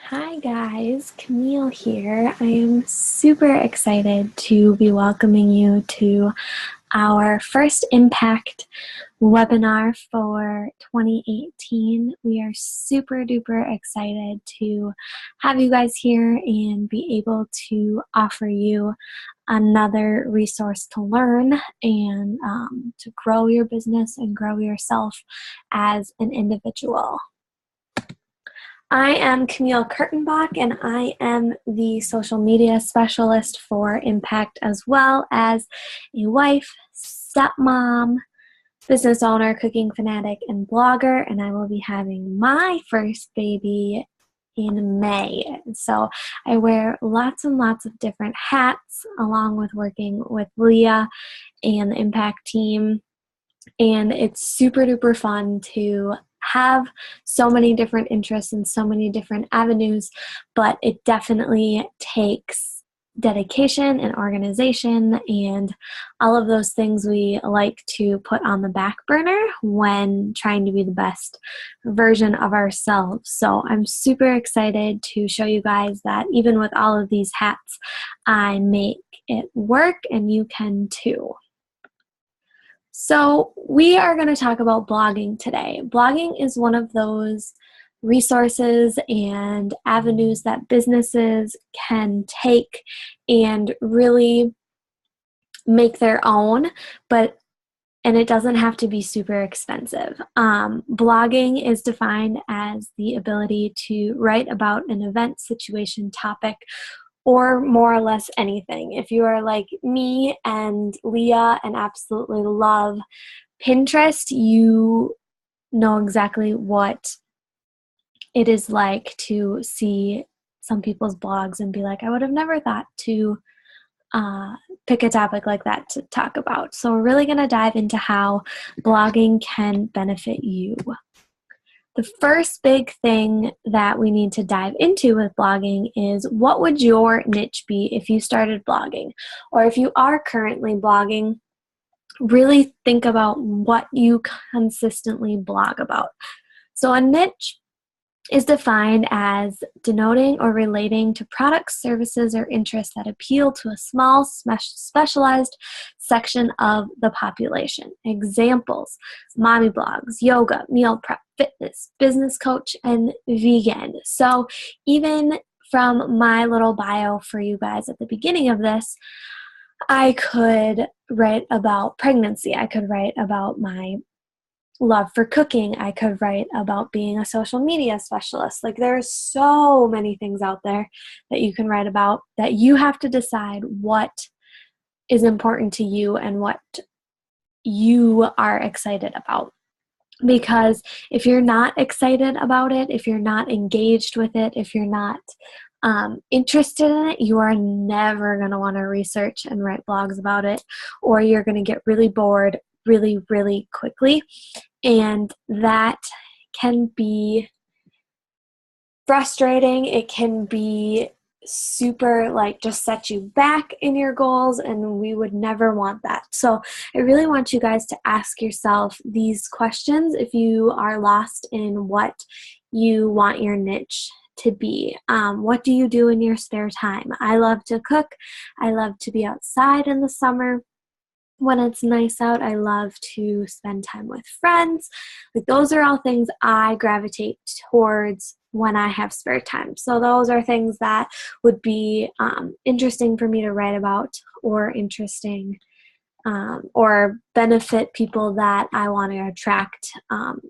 Hi guys, Camille here. I am super excited to be welcoming you to our first Impact webinar for 2018. We are super duper excited to have you guys here and be able to offer you another resource to learn and to grow your business and grow yourself as an individual. I am Camille Kurtenbach, and I am the social media specialist for Impact, as well as a wife, stepmom, business owner, cooking fanatic, and blogger. And I will be having my first baby in May. So I wear lots and lots of different hats, along with working with Leah and the Impact team. And it's super duper fun to have so many different interests and so many different avenues, but it definitely takes dedication and organization and all of those things we like to put on the back burner when trying to be the best version of ourselves. So I'm super excited to show you guys that even with all of these hats, I make it work, and you can too. So we are going to talk about blogging today. Blogging is one of those resources and avenues that businesses can take and really make their own, and it doesn't have to be super expensive. Blogging is defined as the ability to write about an event, situation, topic, or more or less anything. If you are like me and Leah and absolutely love Pinterest, you know exactly what it is like to see some people's blogs and be like, I would have never thought to pick a topic like that to talk about. So we're really going to dive into how blogging can benefit you. The first big thing that we need to dive into with blogging is, what would your niche be if you started blogging? Or if you are currently blogging, really think about what you consistently blog about. So a niche is defined as denoting or relating to products, services, or interests that appeal to a small, specialized section of the population. Examples: mommy blogs, yoga, meal prep, fitness, business coach, and vegan. So even from my little bio for you guys at the beginning of this, I could write about pregnancy. I could write about my love for cooking. I could write about being a social media specialist. Like, there are so many things out there that you can write about, that you have to decide what is important to you and what you are excited about. Because if you're not excited about it, if you're not engaged with it, if you're not interested in it, you are never going to want to research and write blogs about it, or you're going to get really bored really, really quickly. And that can be frustrating. It can be super, just set you back in your goals, and we would never want that. So I really want you guys to ask yourself these questions if you are lost in what you want your niche to be. What do you do in your spare time? I love to cook. I love to be outside in the summer. When it's nice out, I love to spend time with friends. Like, those are all things I gravitate towards when I have spare time. So those are things that would be interesting for me to write about, or interesting or benefit people that I want to attract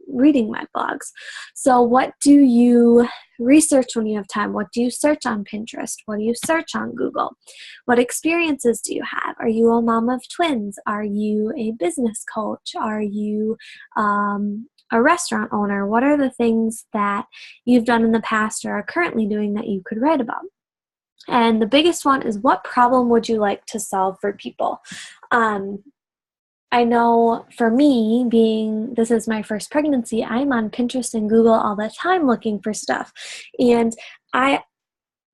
reading my blogs. So what do you research when you have time? What do you search on Pinterest? What do you search on Google? What experiences do you have? Are you a mom of twins? Are you a business coach? Are you a restaurant owner? What are the things that you've done in the past or are currently doing that you could write about? And the biggest one is, what problem would you like to solve for people? I know for me, this is my first pregnancy, I'm on Pinterest and Google all the time looking for stuff. And I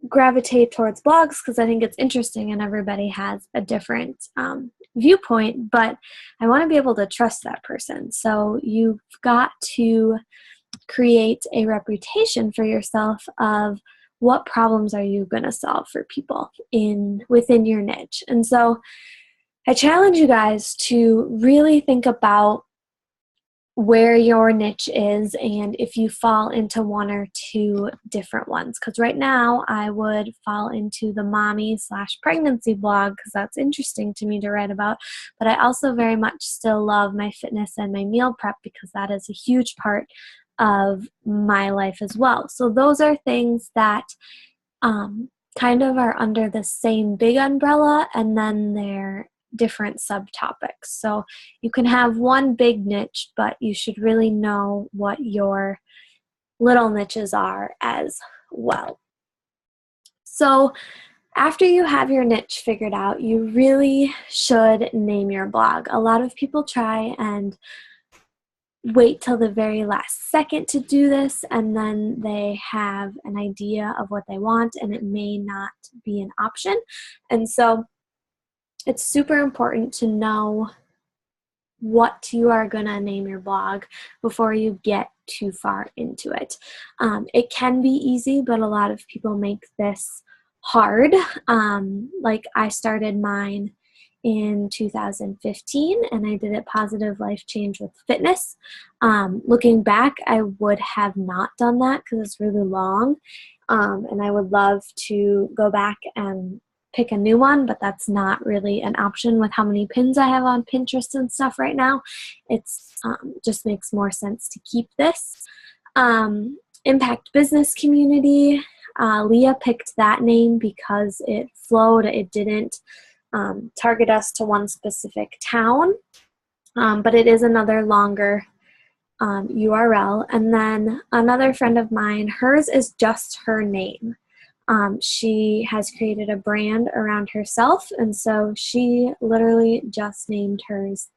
gravitate towards blogs because I think it's interesting and everybody has a different viewpoint, but I want to be able to trust that person. So you've got to create a reputation for yourself of what problems are you going to solve for people within your niche? And so I challenge you guys to really think about where your niche is and if you fall into one or two different ones. Because right now I would fall into the mommy/pregnancy blog because that's interesting to me to write about. But I also very much still love my fitness and my meal prep because that is a huge part of my life as well. So those are things that kind of are under the same big umbrella, and then they're different subtopics. So you can have one big niche, but you should really know what your little niches are as well. So after you have your niche figured out, you really should name your blog. A lot of people try and wait till the very last second to do this, and then they have an idea of what they want and it may not be an option. And so it's super important to know what you are going to name your blog before you get too far into it. It can be easy, but a lot of people make this hard. Like I started mine in 2015 and I did it Positive Life Change with Fitness. Looking back, I would have not done that because it's really long, and I would love to go back and pick a new one, but that's not really an option with how many pins I have on Pinterest and stuff right now. It's just makes more sense to keep this. Impact Business Community. Leah picked that name because it flowed. It didn't target us to one specific town, but it is another longer URL. And then another friend of mine, hers is just her name. She has created a brand around herself, and so she literally just named hers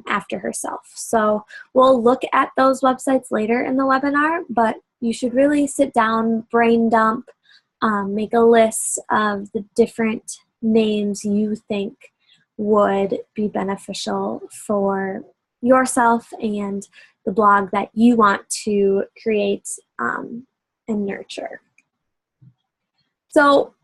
after herself. So we'll look at those websites later in the webinar, but you should really sit down, brain dump, make a list of the different names you think would be beneficial for yourself and the blog that you want to create and nurture. So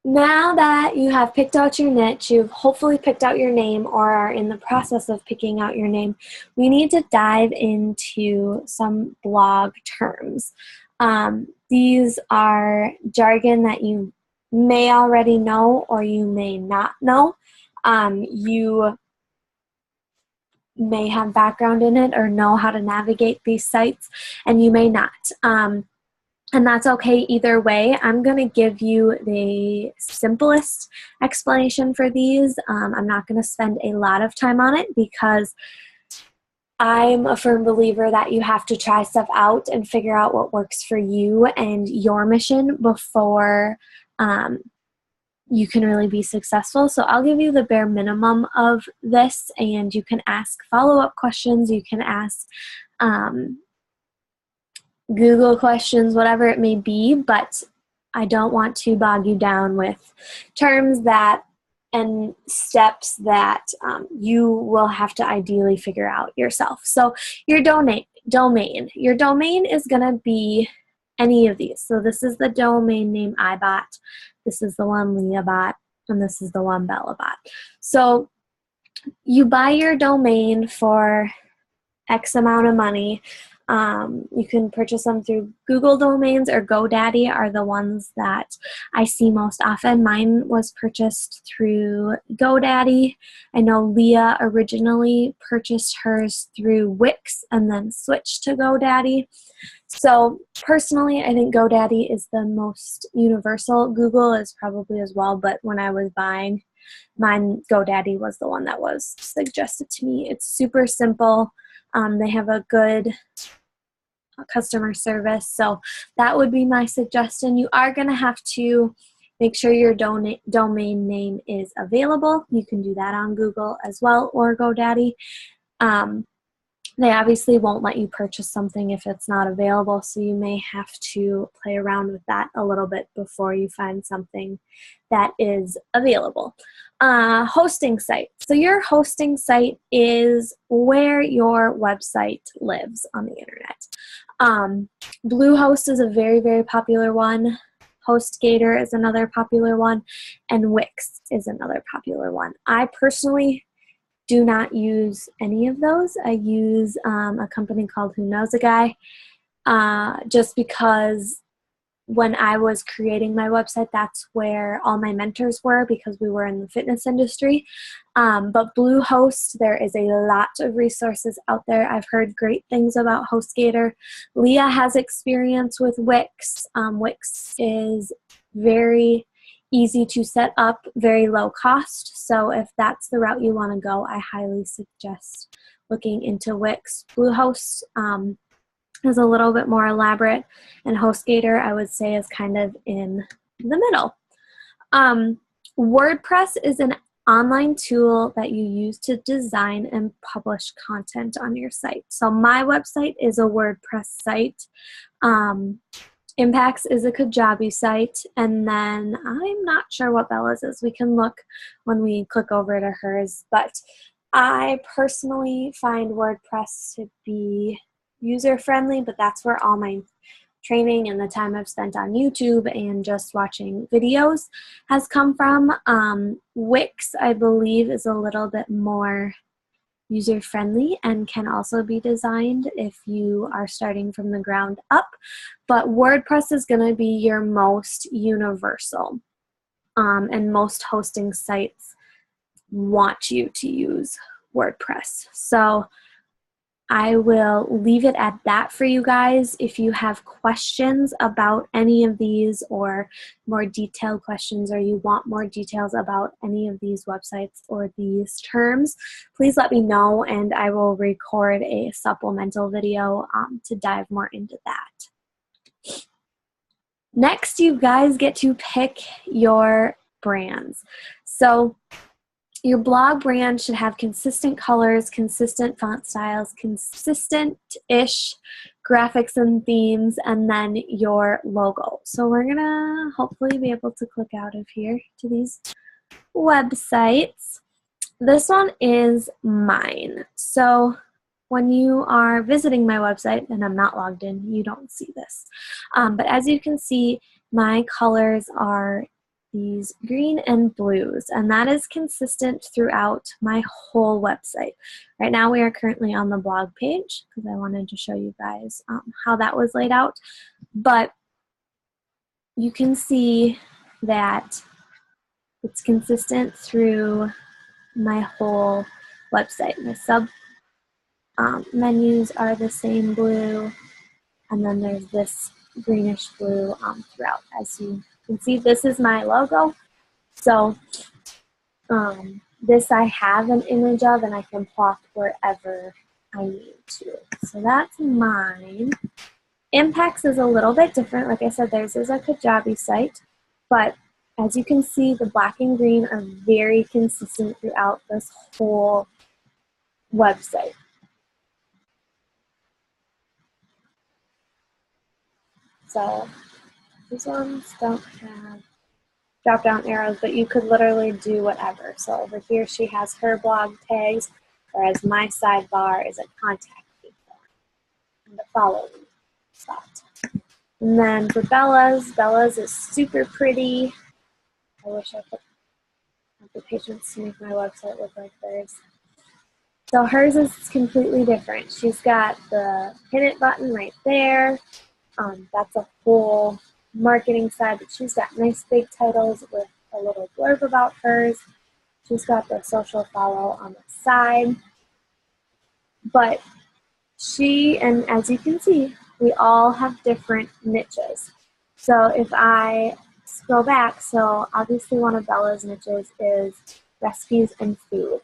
now that you have picked out your niche, you've hopefully picked out your name or are in the process of picking out your name, we need to dive into some blog terms. These are jargon that you may already know or you may not know. You may have background in it or know how to navigate these sites, and you may not. And that's okay either way. I'm going to give you the simplest explanation for these. I'm not going to spend a lot of time on it because I'm a firm believer that you have to try stuff out and figure out what works for you and your mission before you can really be successful. So I'll give you the bare minimum of this, and you can ask follow-up questions. You can ask Google questions, whatever it may be, but I don't want to bog you down with terms that and steps that you will have to ideally figure out yourself. So your domain. Your domain is going to be any of these. So this is the domain name I bought. This is the one Leah bought, and this is the one Bella bought. So you buy your domain for X amount of money. You can purchase them through Google Domains or GoDaddy are the ones that I see most often. Mine was purchased through GoDaddy. I know Leah originally purchased hers through Wix and then switched to GoDaddy. So personally, I think GoDaddy is the most universal. Google is probably as well, but when I was buying mine, GoDaddy was the one that was suggested to me. It's super simple. They have a good customer service, so that would be my suggestion. You are going to have to make sure your domain name is available. You can do that on Google as well or GoDaddy. They obviously won't let you purchase something if it's not available, so you may have to play around with that a little bit before you find something that is available. Hosting site. So your hosting site is where your website lives on the internet. Bluehost is a very, very popular one. HostGator is another popular one, and Wix is another popular one. I personally do not use any of those. I use a company called Who Knows a Guy, just because when I was creating my website, that's where all my mentors were, because we were in the fitness industry. But Bluehost, there is a lot of resources out there. I've heard great things about HostGator. Leah has experience with Wix. Wix is very easy to set up, very low cost. So if that's the route you want to go, I highly suggest looking into Wix. Bluehost is a little bit more elaborate, and HostGator, I would say, is kind of in the middle. WordPress is an online tool that you use to design and publish content on your site. So my website is a WordPress site. Impacts is a Kajabi site, and then I'm not sure what Bella's is. We can look when we click over to hers, but I personally find WordPress to be user-friendly, but that's where all my training and the time I've spent on YouTube and just watching videos has come from. Wix, I believe, is a little bit more user-friendly and can also be designed if you are starting from the ground up, but WordPress is going to be your most universal, and most hosting sites want you to use WordPress. So I will leave it at that for you guys. If you have questions about any of these, or more detailed questions, or you want more details about any of these websites or these terms, please let me know, and I will record a supplemental video to dive more into that. Next, you guys get to pick your brands. So your blog brand should have consistent colors, consistent font styles, consistent-ish graphics and themes, and then your logo. So we're going to hopefully be able to click out of here to these websites. This one is mine. So when you are visiting my website, and I'm not logged in, you don't see this. But as you can see, my colors are these green and blues, and that is consistent throughout my whole website. Right now we are currently on the blog page because I wanted to show you guys how that was laid out, but you can see that it's consistent through my whole website. My sub menus are the same blue, and then there's this greenish blue throughout. As you can see, this is my logo. So this I have an image of, and I can plot wherever I need to. So that's mine. Impacts is a little bit different. Like I said, theirs is a Kajabi site, but as you can see, the black and green are very consistent throughout this whole website. So these ones don't have drop down arrows, but you could literally do whatever. So over here she has her blog tags, whereas my sidebar is a contact me and the follow me spot. And then for Bella's is super pretty. I wish I could have the patience to make my website look like theirs. So hers is completely different. She's got the pin it button right there. That's a whole marketing side, but she's got nice big titles with a little blurb about hers. She's got the social follow on the side. But and as you can see, we all have different niches. So if I scroll back, so obviously one of Bella's niches is recipes and food.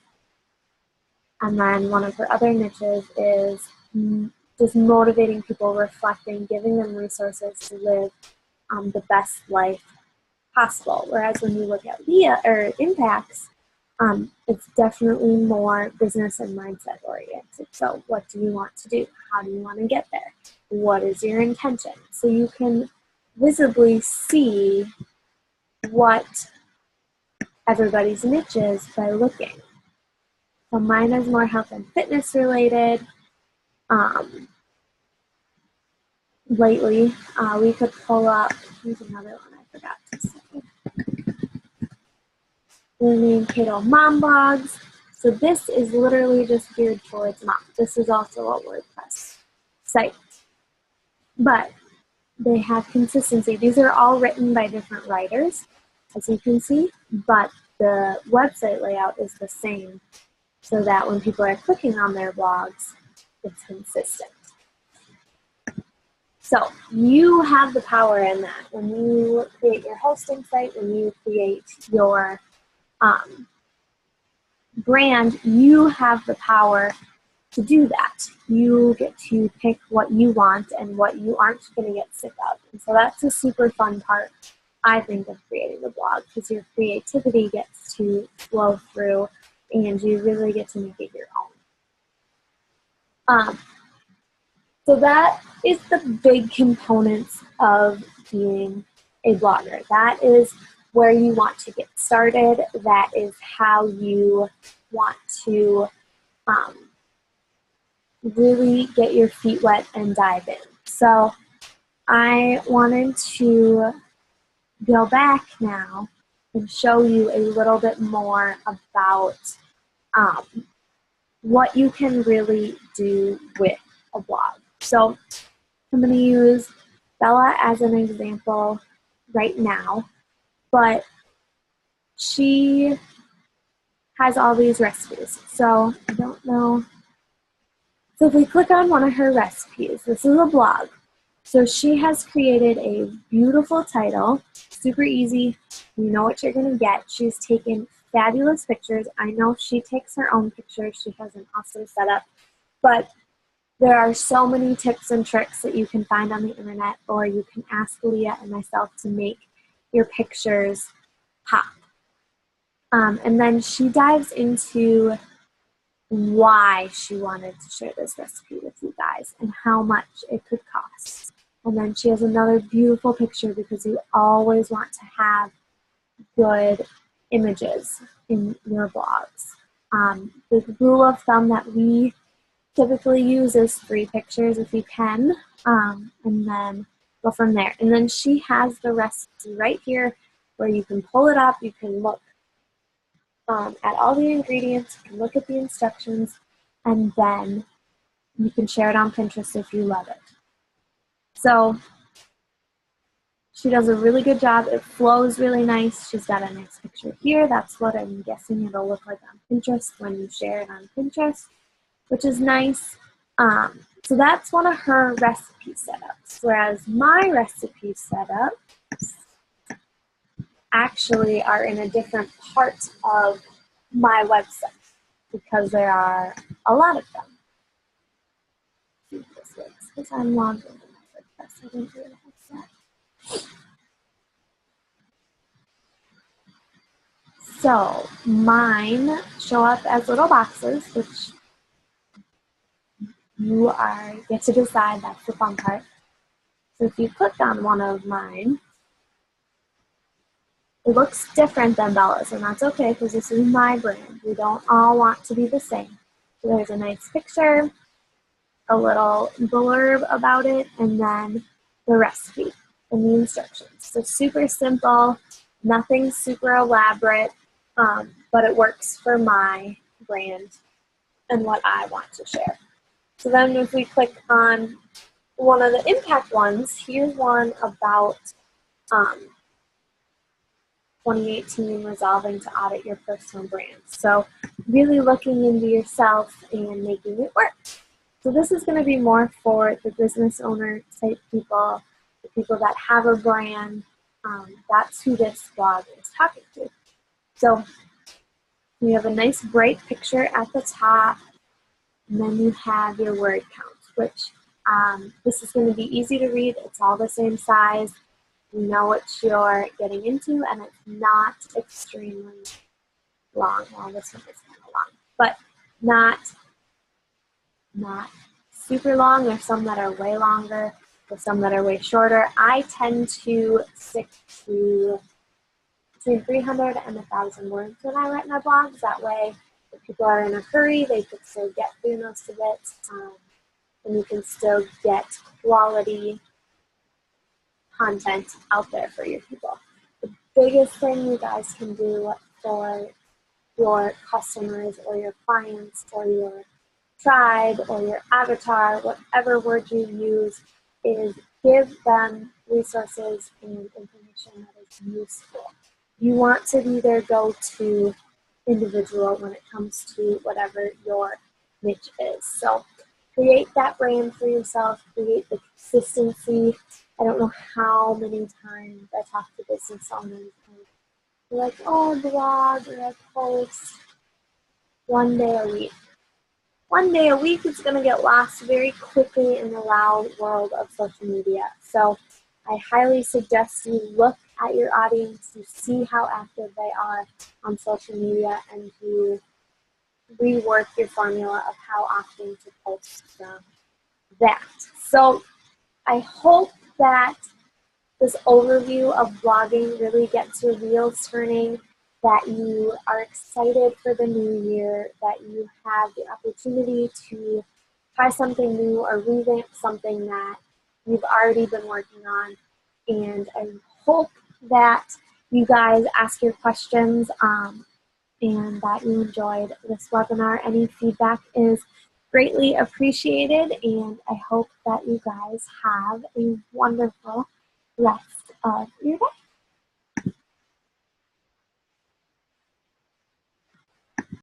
And then one of her other niches is just motivating people, reflecting, giving them resources to live the best life possible. Whereas when you look at Leah or Impacts, it's definitely more business and mindset oriented. So what do you want to do? How do you want to get there? What is your intention? So you can visibly see what everybody's niche is by looking. So mine is more health and fitness related. Lately, we could pull up, here's another one I forgot to say. Learning Kiddo Mom Blogs. So this is literally just geared towards mom. This is also a WordPress site. But they have consistency. These are all written by different writers, as you can see, but the website layout is the same so that when people are clicking on their blogs, it's consistent. So you have the power in that. When you create your hosting site, when you create your brand, you have the power to do that. You get to pick what you want and what you aren't going to get sick of. And so that's a super fun part, I think, of creating a blog, because your creativity gets to flow through and you really get to make it your own. So that is the big components of being a blogger. That is where you want to get started. That is how you want to really get your feet wet and dive in. So I wanted to go back now and show you a little bit more about what you can really do with a blog. So I'm going to use Bella as an example right now, but she has all these recipes. So I don't know. So if we click on one of her recipes, this is a blog. So she has created a beautiful title, super easy. You know what you're going to get. She's taken fabulous pictures. I know she takes her own pictures. She has an awesome setup, but there are so many tips and tricks that you can find on the internet, or you can ask Leah and myself to make your pictures pop. And then she dives into why she wanted to share this recipe with you guys and how much it could cost. And then she has another beautiful picture, because you always want to have good images in your blogs. The rule of thumb that we typically use is 3 pictures if you can, and then go from there. And then she has the recipe right here where you can pull it up, you can look at all the ingredients, you can look at the instructions, and then you can share it on Pinterest if you love it. So she does a really good job. It flows really nice. She's got a nice picture here. That's what I'm guessing it'll look like on Pinterest when you share it on Pinterest, which is nice. So that's one of her recipe setups, whereas my recipe setups actually are in a different part of my website, because there are a lot of them. See if this works, because I'm logged into my WordPress. I didn't realize that. So mine show up as little boxes, which you get to decide. That's the fun part. So if you click on one of mine, it looks different than Bella's, and that's okay, because this is my brand. We don't all want to be the same. So there's a nice picture, a little blurb about it, and then the recipe and the instructions. So super simple, nothing super elaborate, but it works for my brand and what I want to share. So then if we click on one of the impact ones, here's one about 2018 resolving to audit your personal brand. So really looking into yourself and making it work. So this is going to be more for the business owner type people, the people that have a brand. That's who this blog is talking to. So you have a nice bright picture at the top, and then you have your word count, which this is going to be easy to read. It's all the same size. You know what you're getting into, and it's not extremely long. Well, this one is kind of long, but not super long. There's some that are way longer. There's some that are way shorter. I tend to stick to between 300 and 1,000 words when I write my blogs. That way, if people are in a hurry, they can still get through most of it, and you can still get quality content out there for your people. biggest thing you guys can do for your customers or your clients or your tribe or your avatar, whatever word you use, is give them resources and information that is useful. You want to be their go-to individual when it comes to whatever your niche is. So create that brand for yourself, create the consistency. I don't know how many times I talk to business owners and they're like, oh, blog or a post 1 day a week. 1 day a week is going to get lost very quickly in the loud world of social media. So I highly suggest you look at your audience, you see how active they are on social media, and you rework your formula of how often to post from that. So I hope that this overview of blogging really gets your wheels turning, that you are excited for the new year, that you have the opportunity to try something new or revamp something that you've already been working on. And I hope that you guys ask your questions and that you enjoyed this webinar. Any feedback is greatly appreciated, and I hope that you guys have a wonderful rest of your day.